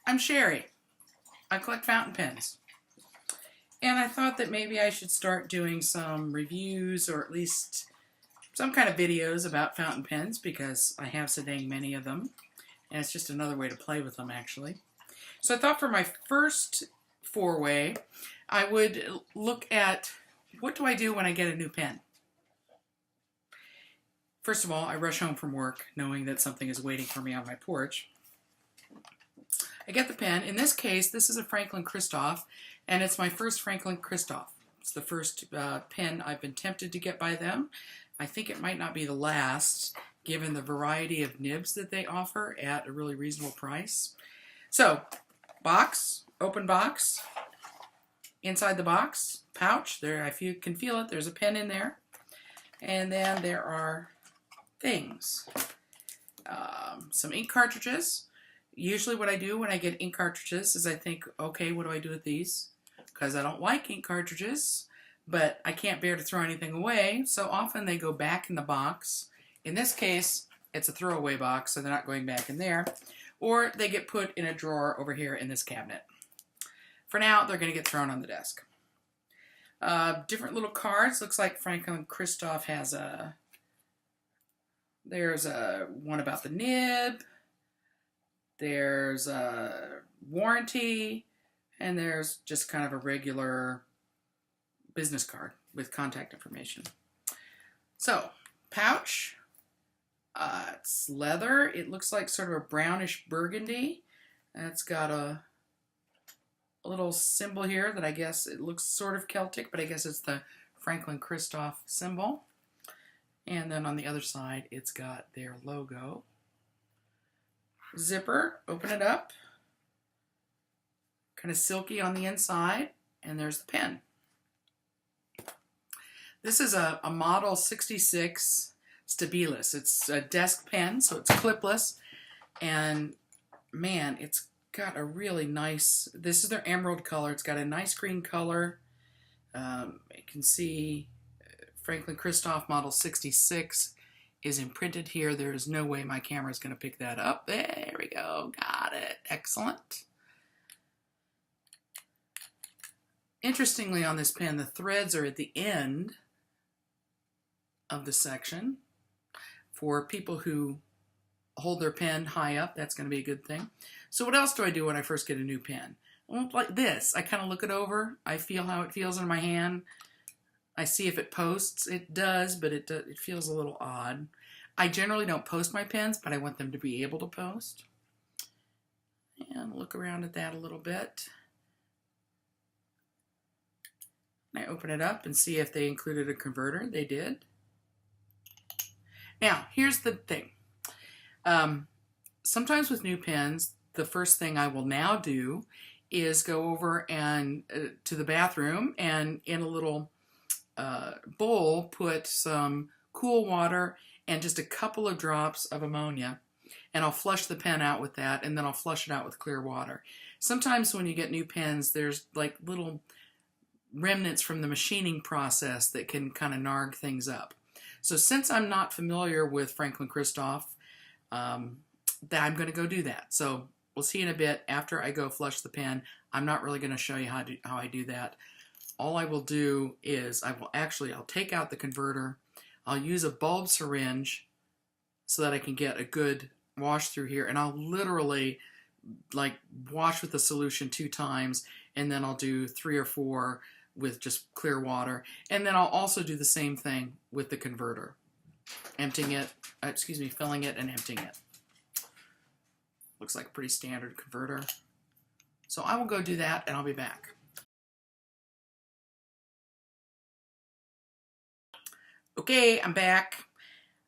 I'm Sherry. I collect fountain pens. And I thought that maybe I should start doing some reviews or at least some kind of videos about fountain pens because I have so dang many of them. And it's just another way to play with them, actually. So I thought for my first foray, I would look at what do I do when I get a new pen. First of all, I rush home from work knowing that something is waiting for me on my porch. I get the pen. In this case, this is a Franklin-Christoph, and it's my first Franklin-Christoph. It's the first pen I've been tempted to get by them. I think it might not be the last, given the variety of nibs that they offer at a really reasonable price. So, box, open box. Inside the box, pouch. There, if you can feel it, there's a pen in there. And then there are things. Some ink cartridges. Usually what I do when I get ink cartridges is I think, okay, what do I do with these? Because I don't like ink cartridges, but I can't bear to throw anything away, so often they go back in the box. In this case, it's a throwaway box, so they're not going back in there. Or they get put in a drawer over here in this cabinet. For now, they're going to get thrown on the desk. Different little cards. Looks like Franklin-Christoph has there's a one about the nib. There's a warranty, and there's just kind of a regular business card with contact information. So, pouch. It's leather. It looks like sort of a brownish burgundy. And it's got a little symbol here that I guess it looks sort of Celtic, but I guess it's the Franklin-Christoph symbol. And then on the other side, it's got their logo. Zipper, open it up, kind of silky on the inside, and there's the pen. This is a model 66 Stabilis. It's a desk pen, so it's clipless, and man, it's got a really nice, this is their emerald color. It's got a nice green color. You can see Franklin-Christoph model 66 is imprinted here. There is no way my camera is going to pick that up. There we go. Got it. Excellent. Interestingly, on this pen, the threads are at the end of the section. For people who hold their pen high up, that's going to be a good thing. So what else do I do when I first get a new pen? Well, like this. I kind of look it over. I feel how it feels in my hand. I see if it posts. It does, but it feels a little odd. I generally don't post my pens, but I want them to be able to post. And look around at that a little bit. I open it up and see if they included a converter. They did. Now, here's the thing. Sometimes with new pens, the first thing I will now do is go over and to the bathroom and in a little bowl put some cool water and just a couple of drops of ammonia, and I'll flush the pen out with that, and then I'll flush it out with clear water. Sometimes when you get new pens, there's like little remnants from the machining process that can kind of narg things up. So since I'm not familiar with Franklin-Christoph, I'm going to go do that. So we'll see in a bit after I go flush the pen. I'm not really going to show you how I do that. All I will do is I'll take out the converter. I'll use a bulb syringe so that I can get a good wash through here, and I'll literally like wash with the solution 2 times, and then I'll do 3 or 4 with just clear water, and then I'll also do the same thing with the converter, filling it and emptying it. Looks like a pretty standard converter. So I will go do that, and I'll be back. Okay, I'm back.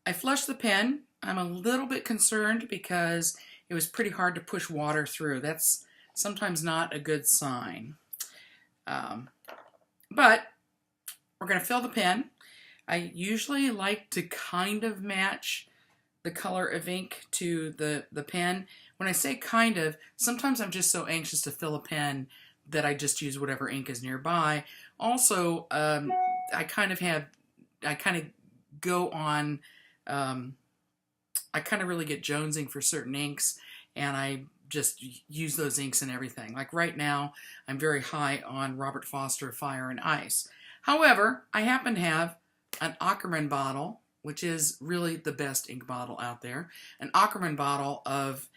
I flushed the pen. I'm a little bit concerned because it was pretty hard to push water through. That's sometimes not a good sign. But we're going to fill the pen. I usually like to kind of match the color of ink to the pen. When I say kind of, sometimes I'm just so anxious to fill a pen that I just use whatever ink is nearby. Also, I kind of go on, I kind of really get jonesing for certain inks, and I just use those inks and everything. Like right now, I'm very high on Robert Foster Fire and Ice. However, I happen to have an Ackerman bottle, which is really the best ink bottle out there, an Ackerman bottle of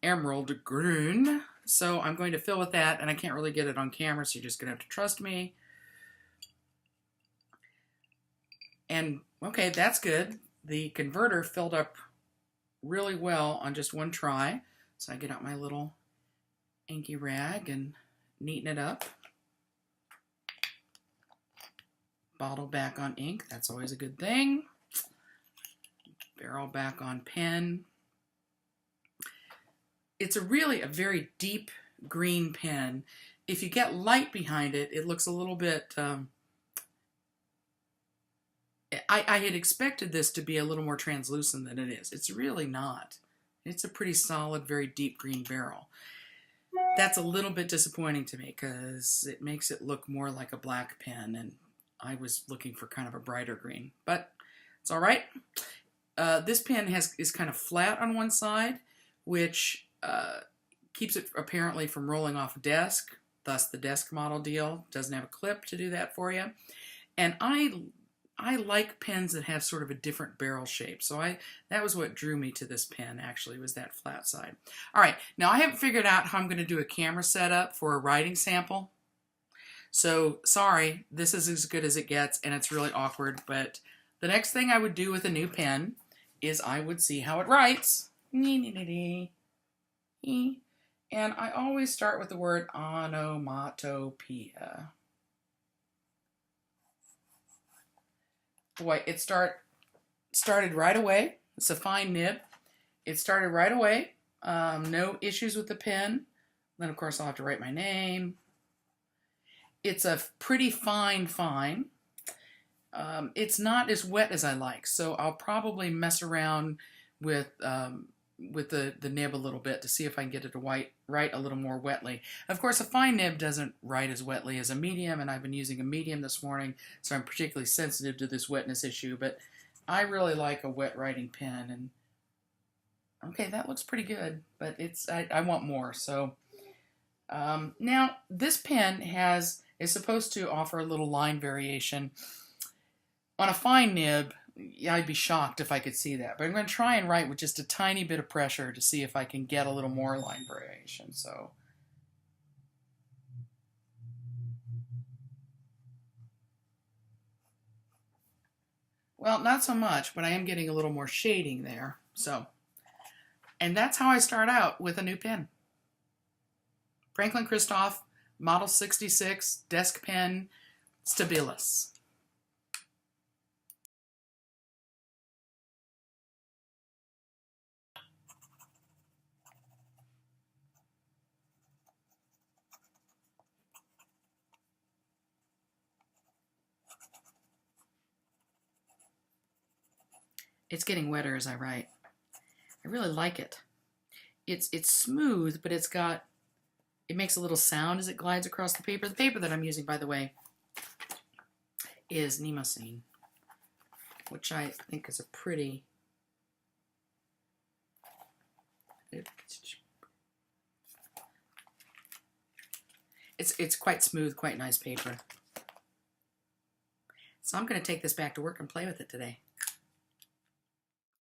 emerald green. So I'm going to fill with that, and I can't really get it on camera, so you're just going to have to trust me. And okay, that's good. The converter filled up really well on just one try. So I get out my little inky rag and neaten it up. Bottle back on ink, that's always a good thing. Barrel back on pen. It's a very deep green pen. If you get light behind it, it looks a little bit... I had expected this to be a little more translucent than it is. It's really not. It's a pretty solid, very deep green barrel. That's a little bit disappointing to me because it makes it look more like a black pen, and I was looking for kind of a brighter green, but it's all right. This pen is kind of flat on one side, which keeps it apparently from rolling off a desk, thus the desk model deal. Doesn't have a clip to do that for you. And I like pens that have sort of a different barrel shape. So that was what drew me to this pen, actually, was that flat side. All right, now I haven't figured out how I'm going to do a camera setup for a writing sample. So sorry, this is as good as it gets, and it's really awkward. But the next thing I would do with a new pen is I would see how it writes. And I always start with the word onomatopoeia. Boy, it started right away. It's a fine nib. It started right away. No issues with the pen. Then, of course, I'll have to write my name. It's a pretty fine. It's not as wet as I like, so I'll probably mess around with the nib a little bit to see if I can get it to write a little more wetly. Of course, a fine nib doesn't write as wetly as a medium, and I've been using a medium this morning, so I'm particularly sensitive to this wetness issue, but I really like a wet writing pen. And okay, that looks pretty good, but I want more. So now this pen is supposed to offer a little line variation. On a fine nib, I'd be shocked if I could see that. But I'm going to try and write with just a tiny bit of pressure to see if I can get a little more line variation. So, well, not so much, but I am getting a little more shading there. So, and that's how I start out with a new pen. Franklin-Christoph, Model 66, desk pen, Stabilis. It's getting wetter as I write. I really like it. It's smooth, but it makes a little sound as it glides across the paper. The paper that I'm using, by the way, is Nemosine, which I think is a pretty... It's quite smooth, quite nice paper. So I'm going to take this back to work and play with it today.